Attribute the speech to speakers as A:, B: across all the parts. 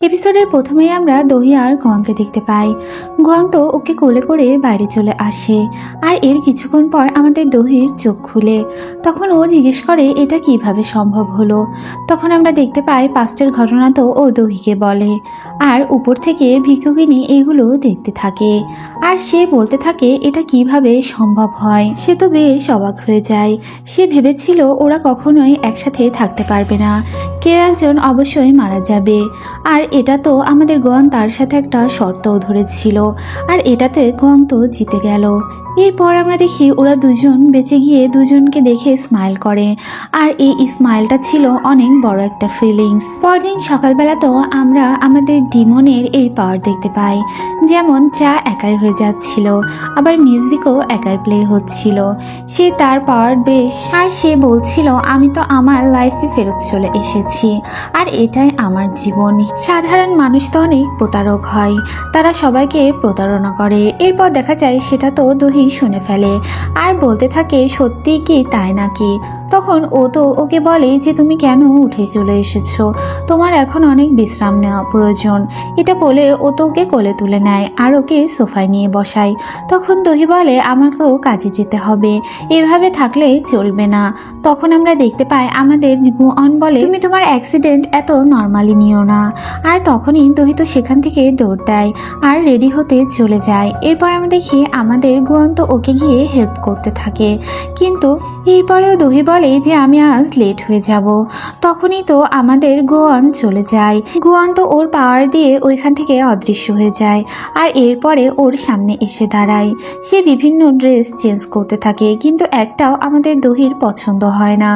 A: এপিসোডের প্রথমেই আমরা দহি আর গোয়াংকে দেখতে পাই। গোয়াং তো ওকে কোলে করে বাইরে চলে আসে, আর এর কিছুক্ষণ পর আমাদের দহির চোখ খুলে। তখন ও জিজ্ঞেস করে এটা কিভাবে সম্ভব হলো। তখন আমরা দেখতে পাই পাস্টের ঘটনা তো ও দহিকে বলে, আর উপর থেকে ভিক্ষুকিনী এগুলো দেখতে থাকে, আর সে বলতে থাকে এটা কিভাবে সম্ভব হয়। সে তো বেশ অবাক হয়ে যায়। সে ভেবেছিল ওরা কখনোই একসাথে থাকতে পারবে না, কেউ একজন অবশ্যই মারা যাবে। আর এটা তো আমাদের গোয়াং তার সাথে একটা শর্তও ধরেছিল, আর এটাতে গোয়াং তো জিতে গেল। এরপর আমরা দেখি ওরা দুজন বেঁচে গিয়ে দুজনকে দেখে স্মাইল করে, আর এই স্মাইলটা ছিল অনেক বড় একটা ফিলিংস। পরদিন সকালবেলা তো আমরা আমাদের ডিমনের এই পাওয়ার দেখতে পাই, যেমন চা একাই হয়ে যাচ্ছিল, আবার মিউজিকও একাই প্লে হচ্ছিল। সে তার পাওয়ার বেশ, আর সে বলছিল আমি তো আমার লাইফে ফেরত চলে এসেছি, আর এটাই আমার জীবন। সাধারণ মানুষ তো অনেক প্রতারক হয়, তারা সবাইকে প্রতারণা করে। এরপর দেখা যায় সেটা তো দহি শুনে ফেলে, আর বলতে থাকে সত্যি কি তাই নাকি। তখন ও তো ওকে বলে যে তুমি কেন উঠে চলে এসেছো, তোমার এখন অনেক বিশ্রাম নেওয়া প্রয়োজন। এটা বলে ও তো ওকে কোলে তুলে নেয় আর ওকে সোফায় নিয়ে বসায়। তখন দহি বলে আমার তো কাজে যেতে হবে, এভাবে থাকলে চলবে না। তখন আমরা দেখতে পাই আমাদের গোয়াং বলে তুমি তোমার অ্যাক্সিডেন্ট এত নর্মালি নিও না। আর তখনই দহি তো সেখান থেকে দৌড় দেয় আর রেডি হতে চলে যায়। এরপর আমরা দেখি আমাদের গোয়াং তো ওকে গিয়ে হেল্প করতে থাকে, কিন্তু এরপরেও দহি বলে যে আমি আজ লেট হয়ে যাব। তখনই তো আমাদের গোয়াং চলে যায়। গোয়াং তো ওর পাওয়ার দিয়ে ওইখান থেকে অদৃশ্য হয়ে যায়, আর এরপরে ওর সামনে এসে দাঁড়ায়। সে বিভিন্ন ড্রেস চেঞ্জ করতে থাকে, কিন্তু একটাও আমাদের দহির পছন্দ হয় না।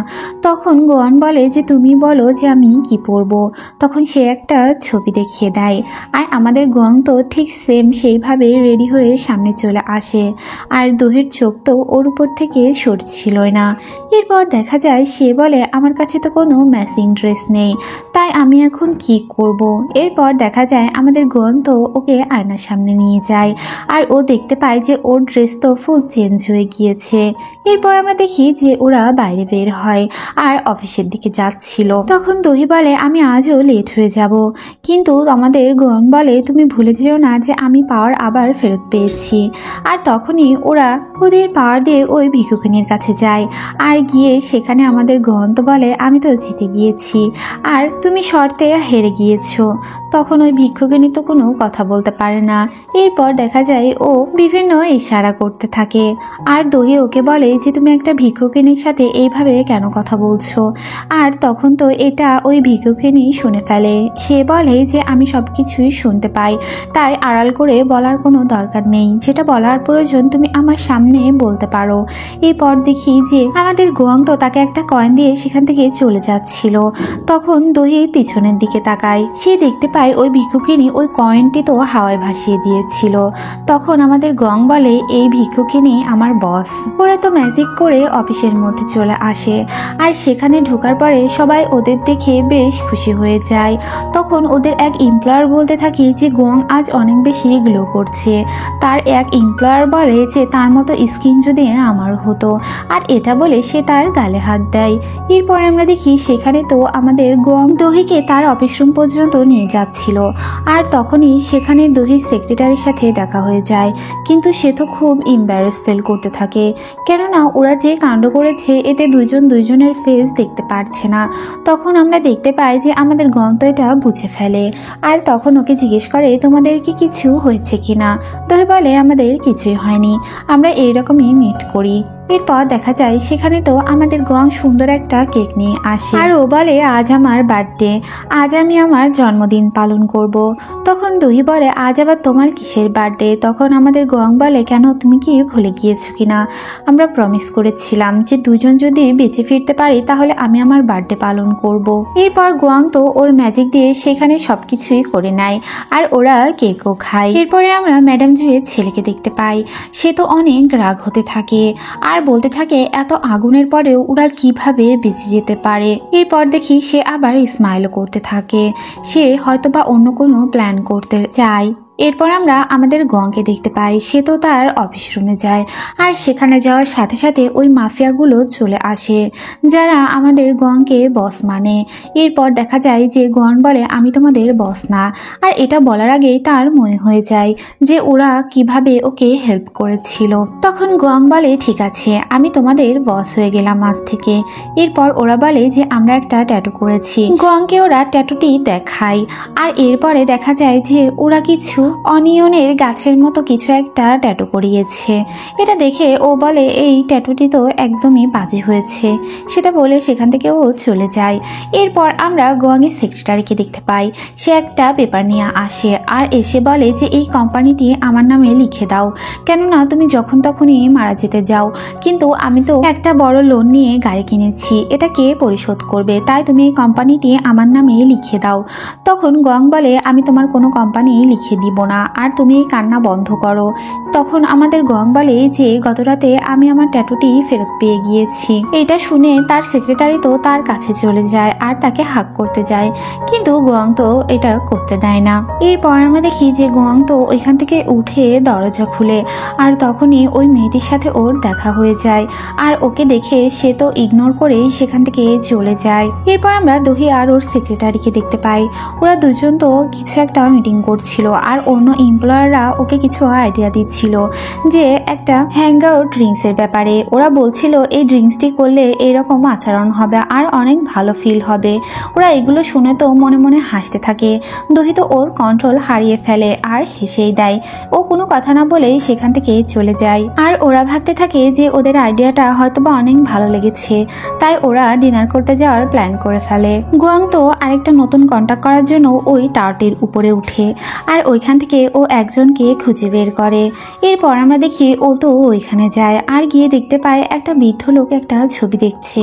A: তখন গোয়াং বলে যে তুমি বলো যে আমি কি পরবো। তখন সে একটা ছবি দেখিয়ে দেয়, আর আমাদের গোয়াং তো ঠিক সেম সেইভাবে রেডি হয়ে সামনে চলে আসে, আর দহির চোখ তো ওর উপর থেকে সরছিলই না। এরপর দেখা যায় সে বলে আমার কাছে তো কোনো ম্যাচিং ড্রেস নেই, তাই আমি এখন কি করব। এরপর দেখা যায় আমাদের গোয়াং তো ওকে আয়নার সামনে নিয়ে যায়, আর ও দেখতে পায় যে ওর ড্রেস তো ফুল চেঞ্জ হয়ে গিয়েছে। এরপর আমরা দেখি যে ওরা বাইরে বের হয় আর অফিসের দিকে যাচ্ছিল। তখন দহি বলে আমি আজও লেট হয়ে যাব, কিন্তু আমাদের গোয়াং বলে তুমি ভুলে যেও না যে আমি পাওয়ার আবার ফেরত পেয়েছি। আর তখনই ওরা ওদের পাওয়ার দিয়ে ওই ভিক্ষুকিনীর কাছে যায়, আর গিয়ে সেখানে আমাদের গোয়াং তো বলে আমি তো জিতে গিয়েছি, আর তুমি শর্তে হেরে গিয়েছো। তখন ওই ভিক্ষুকিনী তো কোনো কথা বলতে পারে না। এরপর দেখা যায় ও বিভিন্ন ইশারা করতে থাকে, আর দহি ওকে বলে যে তুমি একটা ভিক্ষুকিনীর সাথে এইভাবে কেন কথা বলছো। আর তখন তো এটা ওই ভিক্ষুকিনী শুনে ফেলে। সে বলে যে আমি সবকিছুই শুনতে পাই, তাই আড়াল করে বলার কোনো দরকার নেই, যেটা বলার প্রয়োজন তুমি আমার সামনে বলতে পারো। এরপর দেখি যে আমাদের গোয়াং তো তাকে একটা কয়েন দিয়ে সেখান থেকে চলে যাচ্ছিল। তখন দহি পিছনের দিকে তাকায়, সে দেখতে পায় ওই ভিক্ষুকিনী ওই কয়েনটি তো হাওয়ায় ভাসিয়ে দিয়েছিল। তখন আমাদের গোয়াং বলে এই ভিক্ষুকিনী আমার বস। ওরা তো ম্যাজিক করে অফিসের মধ্যে চলে আসে, আর সেখানে ঢোকার পরে সবাই ওদের দেখে বেশ খুশি হয়ে যায়। তখন ওদের এক এমপ্লয়ার বলতে থাকে যে গোয়াং আজ অনেক বেশি গ্লো করছে। তার এক এমপ্লয়ার বলে যে তার মতো স্কিন যদি আমার হতো, আর এটা বলে সে তার গালে হাত দেয়। এরপর আমরা দেখি সেখানে তো আমাদের গোয়াং দহিকে তার অফিস রুম পর্যন্ত নিয়ে যাচ্ছিল, আর তখনই সেখানে দহির সেক্রেটারির সাথে দেখা হয়ে যায়। কিন্তু সে তো খুব এম্বারেস ফিল করতে থাকে, কেননা ওরা যে কাণ্ড করেছে এতে দুজন দুজনের ফেস দেখতে পারছে না। তখন আমরা দেখতে পাই যে আমাদের গোয়াং তো এটা বুঝে ফেলে, আর তখন ওকে জিজ্ঞেস করে তোমাদের কি কিছু হয়েছে কিনা। দহি বলে আমাদের কিছুই হয়নি, আমরা এইরকমই মিট করি। এরপর দেখা যায় সেখানে তো আমাদের গোয়াং সুন্দর একটা কেক নিয়ে আসে, আর ও বলে আজ আমার বার্থডে, আজ আমি আমার জন্মদিন পালন করব। তখন দহি বলে আজ আবার তোমার কিসের বার্থডে। তখন আমাদের গোয়াং বলে কেন তুমি কি ভুলে গিয়েছো কিনা, আমরা প্রমিস করেছিলাম যে দুজন যদি বেঁচে ফিরতে পারি তাহলে আমি আমার বার্থডে পালন করব। এরপর গোয়াং তো ওর ম্যাজিক দিয়ে সেখানে সবকিছুই করে নেয়, আর ওরা কেকও খায়। এরপরে আমরা ম্যাডাম জুয়ের ছেলেকে দেখতে পাই, সে তো অনেক রাগ হতে থাকে, আর বলতে থাকে এত আগুনের পরেও ওরা কিভাবে বেঁচে যেতে পারে। এরপর দেখি সে আবার স্মাইল করতে থাকে, সে হয়তোবা অন্য কোনো প্ল্যান করতে চায়। এরপর আমরা আমাদের গোয়াংকে দেখতে পাই। সে তো তার অফিস রুমে যায়, আর সেখানে যাওয়ার সাথে সাথে ওই মাফিয়াগুলো চলে আসে যারা আমাদের গোয়াংকে বস মানে। এরপর দেখা যায় যে গোয়ান বলে আমি তোমাদের বস না, আর এটা বলার আগেই তার মনে হয়ে যায় যে ওরা কিভাবে ওকে হেল্প করেছিল। তখন গোয়াং বলে ঠিক আছে, আমি তোমাদের বস হয়ে গেলাম আজ থেকে। এরপর ওরা বলে যে আমরা একটা ট্যাটু করেছি। গোয়াংকে ওরা ট্যাটুটি দেখায়, আর এরপরে দেখা যায় যে ওরা কিছু অনিয়নের গাছের মতো কিছু একটা ট্যাটু করিয়েছে। এটা দেখে ও বলে এই ট্যাটুটি তো একদমই বাজে হয়েছে। সেটা বলে সেখান থেকে ও চলে যায়। এরপর আমরা গোয়াংয়ের সেক্রেটারিকে দেখতে পাই। সে একটা পেপার নিয়ে আসে আর এসে বলে যে এই কোম্পানিটি আমার নামে লিখে দাও, কেননা তুমি যখন তখনই মারা যেতে যাও। কিন্তু আমি তো একটা বড় লোন নিয়ে গাড়ি কিনেছি, এটা কে পরিশোধ করবে? তাই তুমি এই কোম্পানিটি আমার নামে লিখে দাও। তখন গোয়াং বলে আমি তোমার কোনো কোম্পানি লিখে দিব না, আর তুমি এই কান্না বন্ধ করো। তখন আমাদের গোয়াং বলে যে গতরাতে আমি আমার ট্যাটুটি ফেরত পেয়ে গিয়েছি। এটা শুনে তার সেক্রেটারি তো তার কাছে চলে যায় আর তাকে হাক করতে যায়, কিন্তু গোয়াং তো এটা করতে দেয় না। এরপর আমরা দেখি যে গোয়াং তো ওইখান থেকে উঠে দরজা খুলে, আর তখনই ওই মেয়েটির সাথে ওর দেখা হয়ে যায়, আর ওকে দেখে সে তো ইগনোর করে সেখান থেকে চলে যায়। এরপর আমরা দহি আর ওর সেক্রেটারিকে দেখতে পাই। ওরা দুজন তো কিছু একটা মিটিং করছিল, আর অন্য এমপ্লয়াররা ওকে কিছু আইডিয়া দিচ্ছিল যে একটা হ্যাংআউট ড্রিঙ্কসের ব্যাপারে। ওরা বলছিল এই ড্রিঙ্কসটি করলে এরকম আচরণ হবে আর অনেক ভালো ফিল হবে। ওরা এগুলো শুনে তো মনে মনে হাসতে থাকে। দহি তো ওর কন্ট্রোল হারিয়ে ফেলে আর হেসেই দেয়। ও কোনো কথা না বলেই সেখান থেকে চলে যায়, আর ওরা ভাবতে থাকে যে ওদের আইডিয়াটা হয়তোবা অনেক ভালো লেগেছে, তাই ওরা ডিনার করতে যাওয়ার প্ল্যান করে ফেলে। গোয়াং তো আরেকটা নতুন কন্ট্যাক্ট করার জন্য ওই টাওয়ারটির উপরে উঠে, আর ওইখান থেকে ও একজনকে খুঁজে বের করে। এরপর আমরা দেখি ও তো ওইখানে যায়, আর গিয়ে দেখতে পায় একটা বৃদ্ধ লোক একটা ছবি দেখছে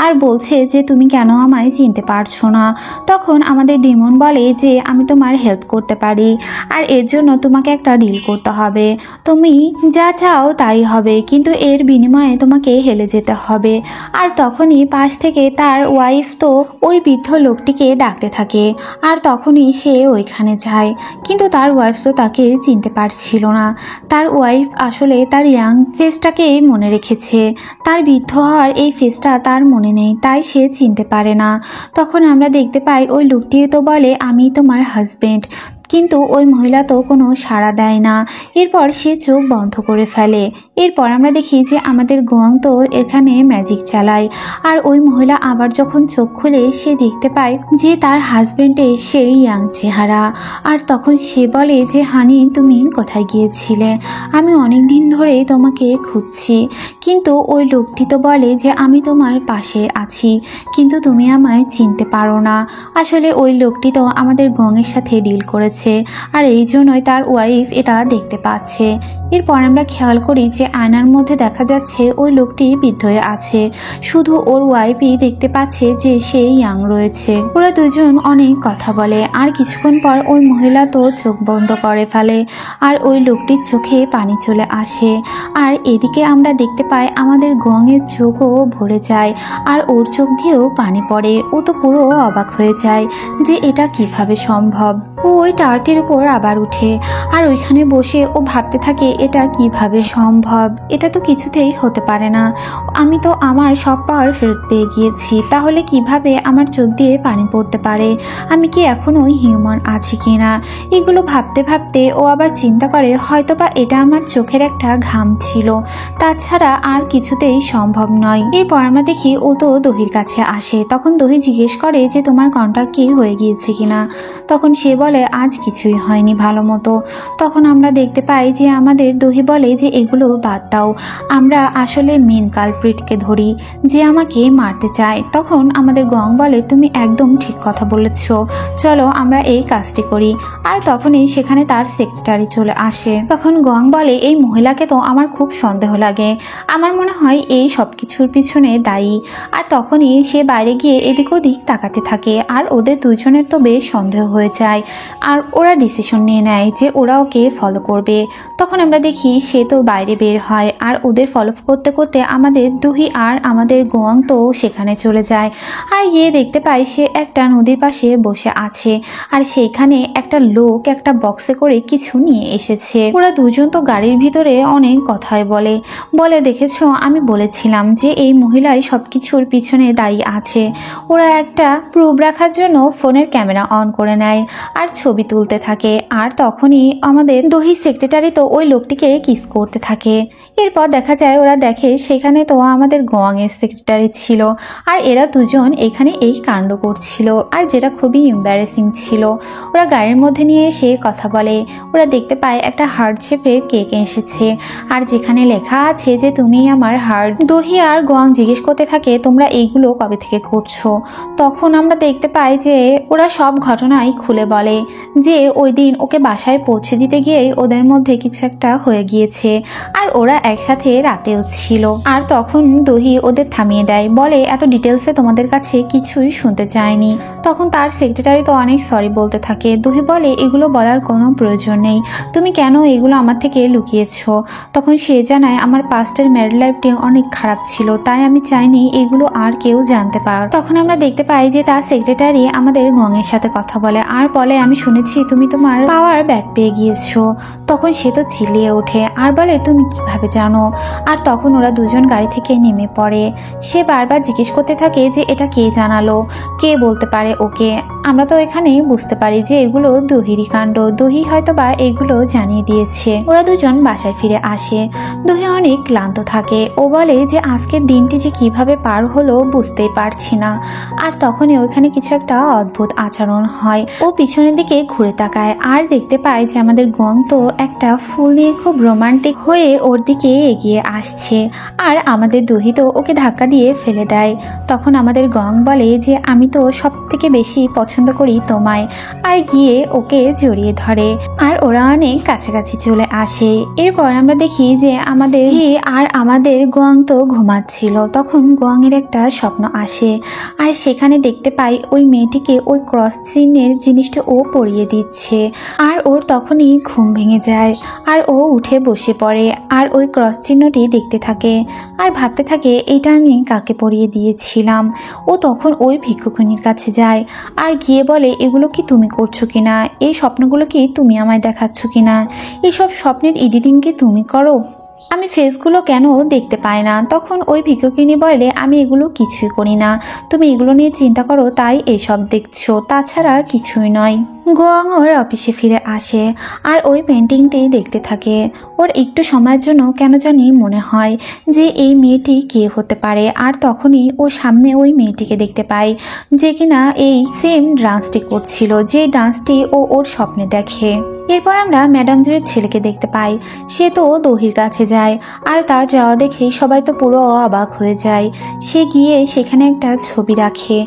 A: আর বলছে যে তুমি কেন আমায় চিনতে পারছো না। তখন আমাদের ডিমন বলে যে আমি তোমার হেল্প করতে পারি, আর এর জন্য তোমাকে একটা ডিল করতে হবে। তুমি যা চাও তাই হবে, কিন্তু এর বিনিময়ে তোমাকে হেলে যেতে হবে। আর তখনই পাশ থেকে তার ওয়াইফ তো ওই বৃদ্ধ লোকটিকে ডাকতে থাকে, আর তখনই সে ওইখানে যায়, কিন্তু তার ওয়াইফ তো তাকে চিনতে পারছিল না। তার ওয়াইফ আসলে তার ইয়াং ফেসটাকে মনে রেখেছে, তার বৃদ্ধ হওয়ার এই ফেসটা তার মনে নেই, তাই সে চিনতে পারে না। তখন আমরা দেখতে পাই ওই লোকটি তো বলে আমি তোমার হাজবেন্ড, কিন্তু ওই মহিলা তো কোনো সাড়া দেয় না। এরপর সে চোখ বন্ধ করে ফেলে। এরপর আমরা দেখি যে আমাদের গোয়াং তো এখানে ম্যাজিক চালায়, আর ওই মহিলা আবার যখন চোখ খুলে সে দেখতে পায় যে তার হাজবেন্ডের সেই ইয়াং চেহারা। আর তখন সে বলে যে হানি তুমি কোথায় গিয়েছিলে? আমি অনেক দিন ধরে তোমাকে খুঁজছি। কিন্তু ওই লোকটি তো বলে যে আমি তোমার পাশে আছি, কিন্তু তুমি আমায় চিনতে পারো না। আসলে ওই লোকটি তো আমাদের গোয়াংয়ের সাথে ডিল করেছে, আর এই জন্যই তার ওয়াইফ এটা দেখতে পাচ্ছে। এরপর আমরা খেয়াল করি যে আয়নার মধ্যে দেখা যাচ্ছে ওই লোকটি বৃদ্ধ হয়ে আছে, শুধু ওর ওয়াইফই দেখতে পাচ্ছে যে সে ইয়াং রয়েছে। ওরা দুজন অনেক কথা বলে, আর কিছুক্ষণ পর ওই মহিলা তো চোখ বন্ধ করে ফেলে, আর ওই লোকটির চোখে পানি চলে আসে। আর এদিকে আমরা দেখতে পাই আমাদের গোয়াংয়ের চোখও ভরে যায়, আর ওর চোখ দিয়েও পানি পড়ে। ও তো পুরো অবাক হয়ে যায় যে এটা কিভাবে সম্ভব। ও ওই টাওয়ারটির উপর আবার উঠে, আর ওইখানে বসে ও ভাবতে থাকে এটা কিভাবে সম্ভব, এটা তো কিছুতেই হতে পারে না। আমি তো আমার সব পাওয়ার ফেরত পেয়ে গিয়েছি, তাহলে কিভাবে আমার চোখ দিয়ে পানি পড়তে পারে? আমি কি এখনো হিউম্যান আছি কিনা? এগুলো ভাবতে ভাবতে ও আবার চিন্তা করে হয়তোবা এটা আমার চোখের একটা ঘাম ছিল, তাছাড়া আর কিছুতেই সম্ভব নয়। এরপর আমরা দেখি ও তো দহির কাছে আসে। তখন দহি জিজ্ঞেস করে যে তোমার কন্ট্যাক্ট কি হয়ে গিয়েছে কিনা। তখন সে বলে আজ কিছুই হয়নি ভালো মতো। তখন আমরা দেখতে পাই যে আমাদের দহি বলে যে এগুলো বাদ দাও, আমরা আসলে মেন কালপ্রিটকে ধরি যে আমাকে মারতে চায়। তখন আমাদের গোয়াং বলে তুমি একদম ঠিক কথা বলেছ, চলো আমরা এই কাজটি করি। আর তখনই সেখানে তার সেক্রেটারি চলে আসে। তখন গোয়াং বলে এই মহিলাকে তো আমার খুব সন্দেহ লাগে, আমার মনে হয় এই সব কিছুর পিছনে দায়ী। আর তখনই সে বাইরে গিয়ে এদিক ওদিক তাকাতে থাকে, আর ওদের দুজনের তো বেশ সন্দেহ হয়ে যায় আর ওরা ডিসিশন নিয়ে নেয় যে ওরা ওকে ফলো করবে। তখন আমরা দেখি সে তো বাইরে বের হয়, আর ওদের ফলো করতে করতে আমাদের দুহি আর আমাদের গোয়াং তো সেখানে চলে যায়। আর গিয়ে দেখতে পাই সে একটা নদীর পাশে বসে আছে, আর সেইখানে একটা লোক একটা বক্সে করে কিছু নিয়ে এসেছে। ওরা দুজন তো গাড়ির ভিতরে অনেক কথাই বলে দেখেছো, আমি বলেছিলাম যে এই মহিলাই সবকিছুর পিছনে দায়ী আছে। ওরা একটা প্রুফ রাখার জন্য ফোনের ক্যামেরা অন করে নেয় আর ছবি তুলতে থাকে। আর তখনই আমাদের দহি সেক্রেটারি তো ওই লোকটিকে কিস করতে থাকে। এরপর দেখা যায় ওরা দেখে সেখানে তো আমাদের গোয়াংয়ের সেক্রেটারি ছিল, আর এরা দুজন এখানে এই কাণ্ড করছিল, আর যেটা খুবই এম্বারেসিং ছিল। ওরা গাড়ির মধ্যে নিয়ে এসে কথা বলে। ওরা দেখতে পায় একটা হার্ট শেপের কেক এসেছে, আর যেখানে লেখা আছে যে তুমি আমার হার্ট। দহি আর গোয়াং জিজ্ঞেস করতে থাকে তোমরা এইগুলো কবে থেকে করছো। তখন আমরা দেখতে পাই যে ওরা সব ঘটনাই খুলে বলে যে ওই দিন ওকে বাসায় পৌঁছে দিতে গিয়েই ওদের মধ্যে কিছু একটা হয়ে গিয়েছে, আর ওরা একসাথে রাতেও ছিল। আর তখন দহি ওদের থামিয়ে দেয়, বলে এত ডিটেলসে তোমাদের কাছে কিছুই শুনতে চায়নি। তখন তার সেক্রেটারি তো অনেক সরি বলতে থাকে। দহি বলে এগুলো বলার কোনো প্রয়োজন নেই, তুমি কেন এগুলো আমার থেকে লুকিয়েছো। তখন সে জানায় আমার পাস্টের ম্যারিড লাইফটি অনেক খারাপ ছিল, তাই আমি চাইনি এগুলো আর কেউ জানতে পার। তখন আমরা দেখতে পাই যে তার সেক্রেটারি আমাদের গোয়াংয়ের সাথে কথা বলে, আর বলে আমি শুনেছি তুমি তোমার পাওয়ার ব্যাক পেয়ে গিয়েছো। তখন সে তো চিল্লিয়ে ওঠে আর বলে তুমি কিভাবে জানো। আর তখন ওরা দুজন গাড়ি থেকে নেমে পড়ে। সে বারবার জিজ্ঞেস করতে থাকে যে এটা কে জানালো, কে বলতে পারে ওকে। আমরা তো এখানে বুঝতে পারি যে এগুলো দহিরই কাণ্ড, দহি হয়তো বা এগুলো জানিয়ে দিয়েছে। ওরা দুজন বাসায় ফিরে আসে। দহি অনেক ক্লান্ত থাকে। ও বলে যে আজকের দিনটি যে কিভাবে পার হলো বুঝতেই পারছি না। আর তখনই ওইখানে কিছু একটা অদ্ভুত আচরণ হয়। ও পিছনের দিকে ঘুরে তাকায় আর দেখতে পায় যে আমাদের গোয়াং তো একটা ফুল নিয়ে খুব রোমান্টিক হয়ে ওর দিকে এগিয়ে আসছে, আর আমাদের দহি তো ওকে ধাক্কা দিয়ে ফেলে দেয়। তখন আমাদের গোয়াং বলে যে আমি তো সব থেকে বেশি পছন্দ করি তোমায়, আর গিয়ে ওকে জড়িয়ে ধরে। আর ওরা অনেক কাছাকাছি চলে আসে। এরপর আমরা দেখি যে আমাদের গোয়াং তো ঘুমাচ্ছিল। তখন গোয়াংয়ের একটা স্বপ্ন আসে, আর সেখানে দেখতে পাই ওই মেয়েটিকে ওই ক্রস চিহ্নের জিনিসটা ও পরিয়ে দিচ্ছে। আর ওর তখনই ঘুম ভেঙে যায়, আর ও উঠে বসে পড়ে আর ওই ক্রস চিহ্নটি দেখতে থাকে আর ভাবতে থাকে এটা আমি কাকে পরিয়ে দিয়েছিলাম। ও তখন ওই ভিক্ষুকনির কাছে যায় আর গিয়ে বলে এগুলো কি তুমি করছো কিনা, এই স্বপ্নগুলো কি তুমি আমায় দেখাচ্ছ কিনা, এইসব স্বপ্নের এডিটিং কি তুমি করো, আমি ফেসগুলো কেন দেখতে পাই না। তখন ওই ভিক্ষুকিনী বলে আমি এগুলো কিছুই করি না, তুমি এগুলো নিয়ে চিন্তা করো তাই এইসব দেখছো, তাছাড়া কিছুই নয়। গোয়াং ওর অফিসে ফিরে আসে আর ওই পেন্টিংটি দেখতে থাকে। ওর একটু সময়ের জন্য কেন জানি মনে হয় যে এই মেয়েটি কে হতে পারে। আর তখনই ও সামনে ওই মেয়েটিকে দেখতে পায় যে কিনা এই সেম ডান্সটি করছিল, যে ডান্সটি ও ওর স্বপ্নে দেখে। এরপর আমরা ম্যাডাম জুয়ের ছেলেকে দেখতে পাই। সে তো দহির কাছে যায়, আর তার যাওয়া দেখে সবাই তো পুরো অবাক হয়ে যায়। সে গিয়ে সেখানে একটা ছবি রাখে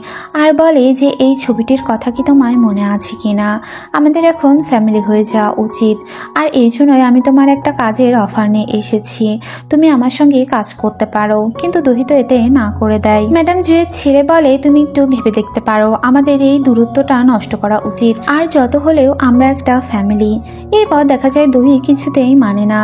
A: আর বলে যে এই ছবিটির কথা কি তোমায় মনে আছে কিনা, আমাদের এখন ফ্যামিলি হয়ে যাওয়া উচিত, আর এই জন্যই আমি তোমার একটা কাজের অফার নিয়ে এসেছি, তুমি আমার সঙ্গে কাজ করতে পারো। কিন্তু দহি তো এতে না করে দেয়। ম্যাডাম জুয়ের ছেলে বলে তুমি একটু ভেবে দেখতে পারো, আমাদের এই দূরত্বটা নষ্ট করা উচিত, আর যত হলেও আমরা একটা ফ্যামিলি। এরপর দেখা যায় দহি কিছুতেই মানে না,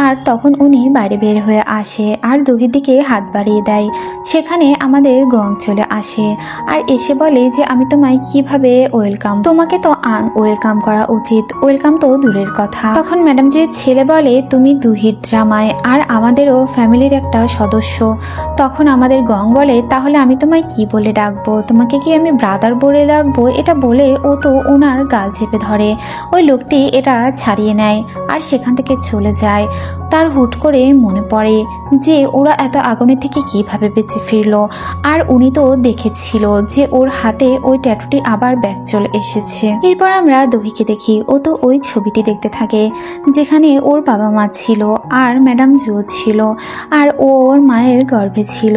A: আর তখন উনি বাইরে বের হয়ে আসে আর দহির দিকে হাত বাড়িয়ে দেয়। সেখানে আমাদের গোয়াং চলে আসে আর এসে বলে যে আমি তোমায় কিভাবে ওয়েলকাম, তোমাকে তো ওয়েলকাম করা উচিত, ওয়েলকাম তো দূরের কথা। তখন ম্যাডাম যে ছেলে বলে তুমি দুহির জামাই আর আমাদেরও ফ্যামিলির একটা সদস্য। তখন আমাদের গং বলে তাহলে আমি তোমায় কি বলে ডাকবো, তোমাকে কি আমি ব্রাদার বলে ডাকবো। এটা বলে ও তো ওনার গাল চেপে ধরে। ওই লোকটি এটা ছাড়িয়ে নেয় আর সেখান থেকে চলে যায়। তার হুট করে মনে পড়ে যে ওরা এত আগুনের থেকে কিভাবে বেঁচে ফিরলো, আর উনি তো দেখেছিল যে ওর হাতে ওই ট্যাটুটি আবার ব্যাক চলে এসেছে। এরপর আমরা দহিকে দেখি, ও তো ওই ছবিটি দেখতে থাকে যেখানে ওর বাবা মা ছিল আর ম্যাডাম জুও ছিল আর ওর মায়ের গর্ভে ছিল।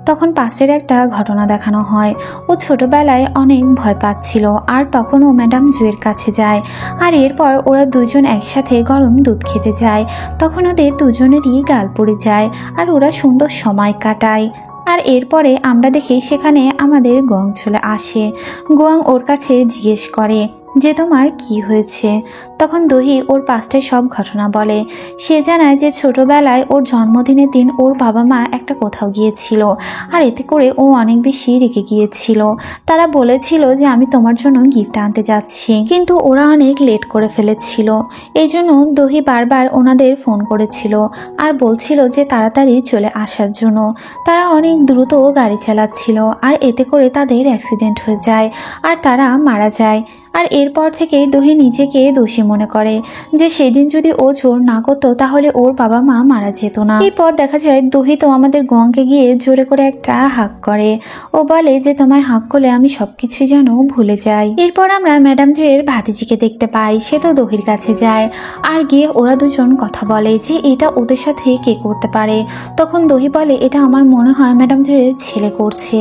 A: তখন পাশের একটা ঘটনা দেখানো হয়, ও ছোটবেলায় অনেক ভয় পাচ্ছিল আর তখন ও ম্যাডাম জুয়ের কাছে যায়। আর এরপর ওরা দুজন একসাথে গরম দুধ খেতে যায়। তখন ওদের দুজনেরই গাল পড়ে যায় আর ওরা সুন্দর সময় কাটায়। আর এরপরে আমরা দেখি সেখানে আমাদের গোয়াং চলে আসে। গোয়াং ওর কাছে জিজ্ঞেস করে যে তোমার কি হয়েছে। তখন দহি ওর পাস্টের সব ঘটনা বলে। সে জানায় যে ছোটবেলায় ওর জন্মদিনের দিন ওর বাবা মা একটা কোথাও গিয়েছিল, আর এতে করে ও অনেক বেশি রেগে গিয়েছিল। তারা বলেছিল যে আমি তোমার জন্য গিফট আনতে যাচ্ছি, কিন্তু ওরা অনেক লেট করে ফেলেছিল। এই জন্য দহি বারবার ওনাদের ফোন করেছিল আর বলছিল যে তাড়াতাড়ি চলে আসার জন্য। তারা অনেক দ্রুত গাড়ি চালাচ্ছিল, আর এতে করে তাদের অ্যাক্সিডেন্ট হয়ে যায় আর তারা মারা যায়। আর এরপর থেকে দহি নিজেকে দোষী মনে করে যে সেদিন যদি ও জোর না করতো তাহলে ওর বাবা মা মারা যেত না। এরপর দেখা যায় দহি তো আমাদের গোয়াংকে গিয়ে জোরে করে একটা হাক করে। ও বলে যে তোমায় হাক করলে আমি সবকিছুই যেন ভুলে যাই। এরপর আমরা ম্যাডাম জুয়ের ভাতিজিকে দেখতে পাই। সে তো দহির কাছে যায় আর গিয়ে ওরা দুজন কথা বলে যে এটা ওদের সাথে কে করতে পারে। তখন দহি বলে এটা আমার মনে হয় ম্যাডাম জুয়ের ছেলে করছে।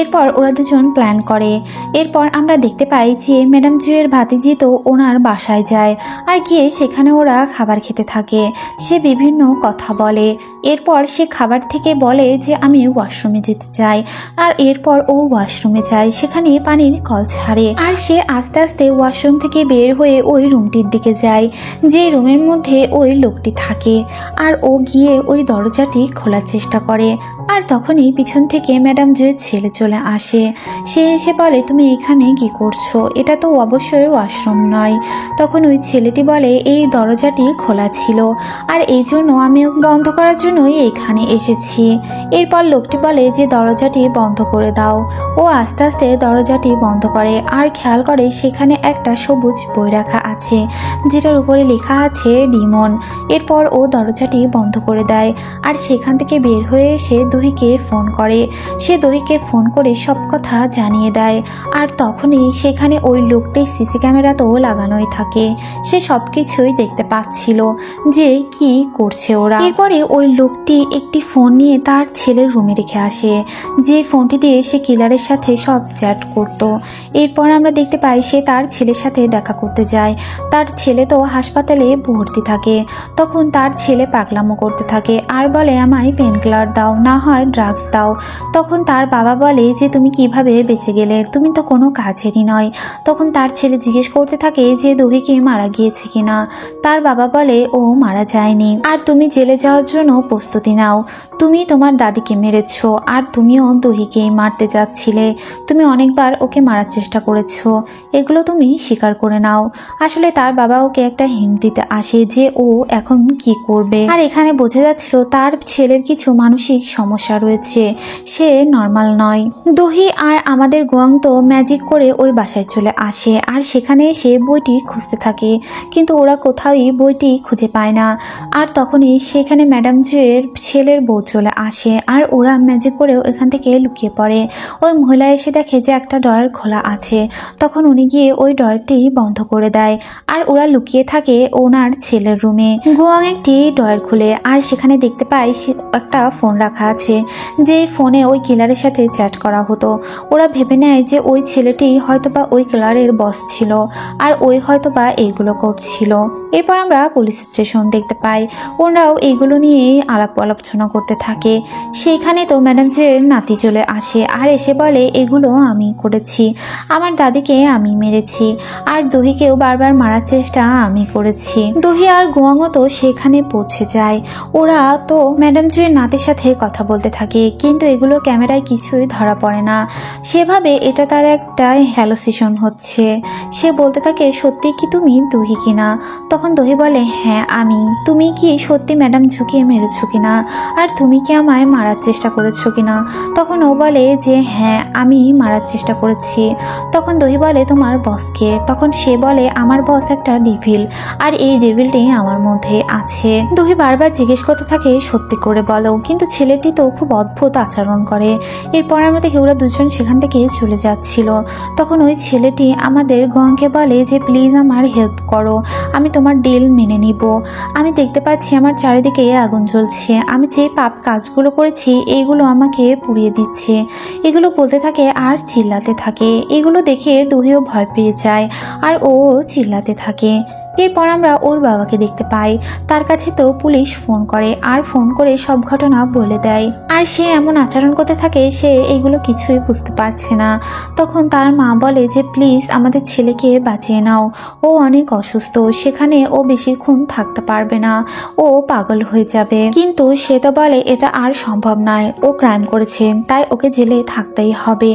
A: এরপর ওরা দুজন প্ল্যান করে। এরপর আমরা দেখতে পাই যে ম্যাডাম জুয়ের ভাতিজি তো ওনার বাসায় যায় আর গিয়ে সেখানে ওরা খাবার খেতে থাকে। সে বিভিন্ন কথা বলে। এরপর সে খাবার থেকে বলে যে আমি ওয়াশরুমে যেতে চাই, আর এরপর ও ওয়াশরুমে যায়। সেখানে পানির কল ছাড়ে আর সে আস্তে আস্তে ওয়াশরুম থেকে বের হয়ে ওই রুমটির দিকে যায় যে রুমের মধ্যে ওই লোকটি থাকে। আর ও গিয়ে ওই দরজাটি খোলার চেষ্টা করে, আর তখনই পিছন থেকে ম্যাডাম জুয়ের ছেলে চলে আসে। সে এসে বলে তুমি এখানে কি করছো, এটা তো অবশ্যই ওয়াশরুম নয়। তখন ওই ছেলেটি বলে এই দরজাটি খোলা ছিল আর এই জন্য আমি বন্ধ করার জন্যই এখানে এসেছি। এরপর লোকটি বলে যে দরজাটি বন্ধ করে দাও। ও আস্তে আস্তে দরজাটি বন্ধ করে আর খেয়াল করে সেখানে একটা সবুজ বই রাখা আছে যেটার উপরে লেখা আছে ডিমন। এরপর ও দরজাটি বন্ধ করে দেয় আর সেখান থেকে বের হয়ে এসে দহিকে ফোন করে। সে দহিকে ফোন করে সব কথা জানিয়ে দেয়, আর তখনই সেখানে ওই লোকটি সিসি ক্যামেরা তো লাগানোই থাকে। সে সবকিছুই দেখতে পাচ্ছিল যে কি করছে ওরা। এরপরে ওই লোকটি একটি ফোন নিয়ে তার ছেলের রুমে রেখে আসে, যে ফোনটি দিয়ে সে কিলারের সাথে সব চ্যাট করত। এরপর আমরা দেখতে পাই সে তার ছেলের সাথে দেখা করতে যায়। তার ছেলে তো হাসপাতালে ভর্তি থাকে। তখন তার ছেলে পাগলামো করতে থাকে আর বলে আমায় পেন কিলার দাও, না হয় ড্রাগস দাও। তখন তার বাবা বলে যে তুমি কিভাবে বেঁচে গেলে, তুমি তো কোনো কাজেরই নয়। তখন তার ছেলে জিজ্ঞেস করতে থাকে যে দহিকে মারা গিয়েছে কিনা। তার বাবা বলে ও মারা যায়নি, আর তুমি জেলে যাওয়ার জন্য প্রস্তুতি নাও। তুমি তোমার দাদিকে মেরেছো আর তুমিও দহিকেই মারতে যাচ্ছিলে। তুমি অনেকবার ওকে মারার চেষ্টা করেছো, এগুলো তুমি স্বীকার করে নাও। আসলে তার বাবা ওকে একটা হিন্ট দিতে আসে যে ও এখন কি করবে। আর এখানে বোঝা যাচ্ছিল তার ছেলের কিছু মানসিক সমস্যা রয়েছে, সে নর্মাল নয়। দহি আর আমাদের গোয়াং তো ম্যাজিক করে ওই বাসায় চলে আসে আর সেখানে এসে বইটি খুঁজতে থাকে, কিন্তু ওরা কোথাওই বইটি খুঁজে পায় না। আর তখনই সেখানে ম্যাডাম জুয়ের ছেলের বউ চলে আসে আর ওরা ম্যাজিক করেও এখান থেকে লুকিয়ে পড়ে। ওই মহিলা এসে দেখে যে একটা ডয়ার খোলা আছে। তখন উনি গিয়ে ওই ডয়ারটি বন্ধ করে দেয় আর ওরা লুকিয়ে থাকে ওনার ছেলের রুমে। গোয়াং একটি ডয়ার খুলে আর সেখানে দেখতে পায় একটা ফোন রাখা আছে, যে ফোনে ওই কিলারের সাথে চ্যাট করা হতো। ওরা ভেবে নেয় যে ওই ছেলেটি হয়তোবা ওই কিলারের বস ছিল আর ওই হয়তোবা এইগুলো করছিল। এরপর আমরা পুলিশ স্টেশন দেখতে পাই। ওরাও এইগুলো নিয়ে আলাপ আলোচনা করতে থাকে। সেইখানে তো ম্যাডাম জের নাতি চলে আসে আর এসে বলে এগুলো আমি করেছি, আমার দাদিকে আমি মেরেছি আর দহিকেও বারবার মারার চেষ্টা আমি করেছি। দহি আর গোয়াংও তো সেখানে পৌঁছে যায়। ওরা তো ম্যাডাম জের নাতির সাথে কথা বলতে থাকে, কিন্তু এগুলো ক্যামেরায় কিছুই ধরা পড়ে না। সেভাবে এটা তার একটা হ্যালোসিশন হচ্ছে। সে বলতে থাকে সত্যি কি তুমি দহি কিনা? তখন দহি বলে হ্যাঁ আমি। তুমি কি সত্যি ম্যাডাম ঝুঁকিয়ে মেরেছো কিনা, আর তুমি কি আমায় মারার চেষ্টা করেছো কিনা? তখন ও বলে যে হ্যাঁ আমি মারার চেষ্টা করেছি। তখন দহি বলে তোমার বসকে? তখন সে বলে আমার বস একটা ডেভিল আর এই ডেভিলটি আমার মধ্যে আছে। দহি বারবার জিজ্ঞেস করতে থাকে সত্যি করে বলো, কিন্তু ছেলেটি তো খুব অদ্ভুত আচরণ করে। এরপর আমরা দেখি ওরা দুজন সেখান থেকে চলে যাচ্ছিল। তখন ওই ছেলেটি আমাদের গোয়াংকে বলে যে প্লিজ আমার হেল্প করো, আমি তোমার ডিল মেনে নিব। আমি দেখতে পাচ্ছি আমার চারিদিকে আগুন জ্বলছে, আমি যে পাপ কাজগুলো করেছি এইগুলো আমাকে পুড়িয়ে দিচ্ছে। এগুলো বলতে থাকে আর চিল্লাতে থাকে। এগুলো দেখে দহিও ভয় পেয়ে যায় আর ও চিল্লাতে থাকে। এরপর আমরা ওর বাবাকে দেখতে পাই। তার কাছে তো পুলিশ ফোন করে আর ফোন করে সব ঘটনা বলে দেয়। আর সে এমন আচরণ করতে থাকে, সে এগুলো কিছুই বুঝতে পারছে না। তখন তার মা বলে যে প্লিজ আমাদের ছেলেকে বাঁচিয়ে নাও, ও অনেক অসুস্থ, সেখানে ও বেশিক্ষণ থাকতে পারবে না, ও পাগল হয়ে যাবে। কিন্তু সে তো বলে এটা আর সম্ভব নয়, ও ক্রাইম করেছে, তাই ওকে জেলে থাকতেই হবে।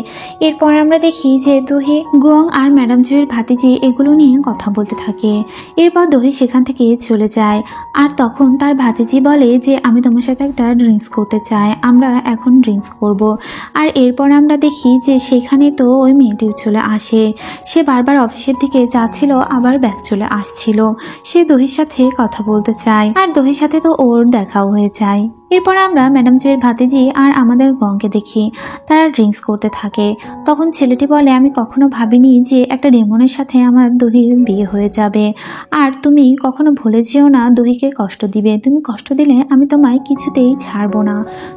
A: এরপর আমরা দেখি যে দোহি, গুয়ং আর ম্যাডাম জুয়ের ভাতিজি এগুলো নিয়ে কথা বলতে থাকে। এরপর দোহি সেখান থেকে চলে যায়। আর তখন তার ভাতিজি বলে যে আমি তোমার সাথে একটা ড্রিঙ্কস করতে চাই, আমরা এখন ড্রিঙ্কস করব। আর এরপর আমরা দেখি যে সেখানে তো ওই মেয়েটিও চলে আসে। সে বারবার অফিসের দিকে যাচ্ছিল, আবার ব্যাক চলে আসছিল। সে দোহির সাথে কথা বলতে চায়, আর দোহির সাথে তো ওর দেখাও হয়ে যায়। এরপর আমরা ম্যাডাম জুয়ের ভাতিজি আর আমাদের গংকে দেখি, তারা ড্রিঙ্কস করতে থাকে। তখন ছেলেটি বলে আমি কখনো ভাবিনি যে একটা ডেমনের সাথে আমার দহির বিয়ে হয়ে যাবে, আর তুমি কখনো ভুলে যেও না দহিকে কষ্ট দিবে, তুমি কষ্ট দিলে আমি তোমায় কিছুতেই ছাড়বো না।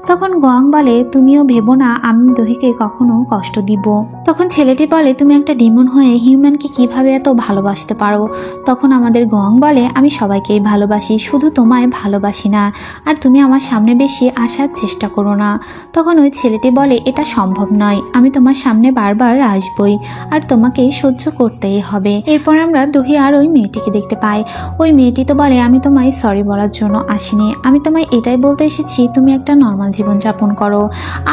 A: তখন গং বলে তুমিও ভেবো না আমি দহিকে কখনো কষ্ট দিব। তখন ছেলেটি বলে তুমি একটা ডেমন হয়ে হিউম্যানকে কিভাবে এত ভালোবাসতে পারো। তখন আমাদের গং বলে আমি সবাইকেই ভালোবাসি, শুধু তোমায় ভালোবাসি না, আর তুমি আমার সামনে বেশি আসার চেষ্টা করো না। তখন ওই ছেলেটি বলে এটা সম্ভব নয়, আমি তোমার সামনে বারবার আসবই, আর তোমাকে সহ্য করতেই হবে। এরপর আমরা দহি আর ওই মেয়েটিকে দেখতে পাই। ওই মেয়েটি তো বলে আমি তোমায় সরি বলার জন্য আসিনি, আমি তোমায় এটাই বলতে এসেছি তুমি একটা নর্মাল জীবন যাপন করো,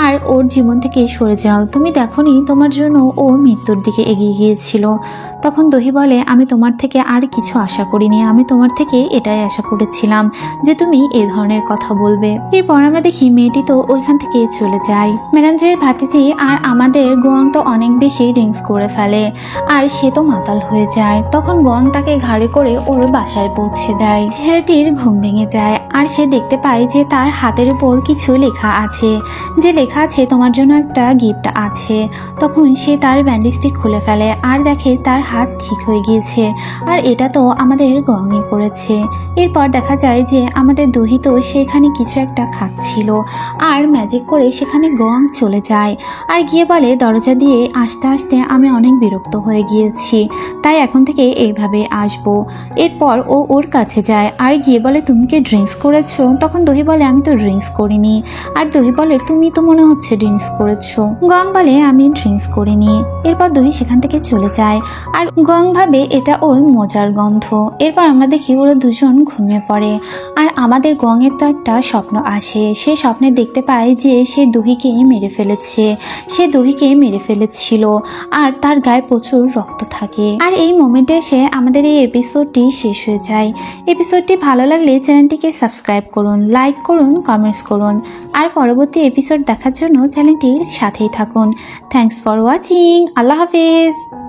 A: আর ওর জীবন থেকে সরে যাও। তুমি দেখোনি তোমার জন্য ও মৃত্যুর দিকে এগিয়ে গিয়েছিল। তখন দহি বলে আমি তোমার থেকে আর কিছু আশা করিনি, আমি তোমার থেকে এটাই আশা করেছিলাম যে তুমি এ ধরনের কথা বলবে। এরপর আমরা দেখি মেয়েটি তো ওইখান থেকে চলে যায়। ম্যাডাম জয়ের ভাতিজি আর আমাদের গোয়াং তো অনেক বেশি ড্রিঙ্কস করে ফেলে, আর সে তো মাতাল হয়ে যায়। তখন গোয়াং তাকে ঘাড়ে করে ওর বাসায় পৌঁছে দেয়। ছেলেটির ঘুম ভেঙে যায়, আর সে দেখতে পায় যে তার হাতের উপর কিছু লেখা আছে, যে লেখা আছে তোমার জন্য একটা গিফট আছে। তখন সে তার ব্যান্ডেজটি খুলে ফেলে আর দেখে তার হাত ঠিক হয়ে গিয়েছে, আর এটা তো আমাদের গোয়াংই করেছে। এরপর দেখা যায় যে আমাদের দহি তো সেখানে কিছু একটা খাচ্ছিল, আর ম্যাজিক করে সেখানে গোয়াং চলে যায় আর গিয়ে বলে দরজা দিয়ে আসতে আসতে আমি অনেক বিরক্ত হয়ে গিয়েছি, তাই এখন থেকে এইভাবে আসবো। এরপর ও ওর কাছে যায় আর গিয়ে বলে তুমি কি ড্রিঙ্কস করেছো? তখন দহি বলে আমি তো ড্রিঙ্কস করিনি। আর দহি বলে তুমি তো মনে হচ্ছে ড্রিঙ্কস করেছো। গোয়াং বলে আমি ড্রিঙ্কস করিনি। এরপর দহি সেখান থেকে চলে যায়, আর গোয়াং ভাবে এটা ওর মজার গন্ধ। এরপর আমরা দেখি ওরা দুজন ঘুমিয়ে পড়ে, আর আমাদের গোয়াংয়ের তো একটা স্বপ্ন আসে। সে স্বপ্নে দেখতে পায় যে সে দহিকে মেরে ফেলেছে, সে দহিকে মেরে ফেলেছিল, আর তার গায়ে প্রচুর রক্ত থাকে। আর এই মোমেন্টে এসে আমাদের এই এপিসোডটি শেষ হয়ে যায়। এপিসোডটি ভালো লাগলে চ্যানেলটিকে সাবস্ক্রাইব করুন, লাইক করুন, কমেন্টস করুন, আর পরবর্তী এপিসোড দেখার জন্য চ্যানেলটির সাথেই থাকুন। Thanks for watching. আল্লাহ হাফেজ।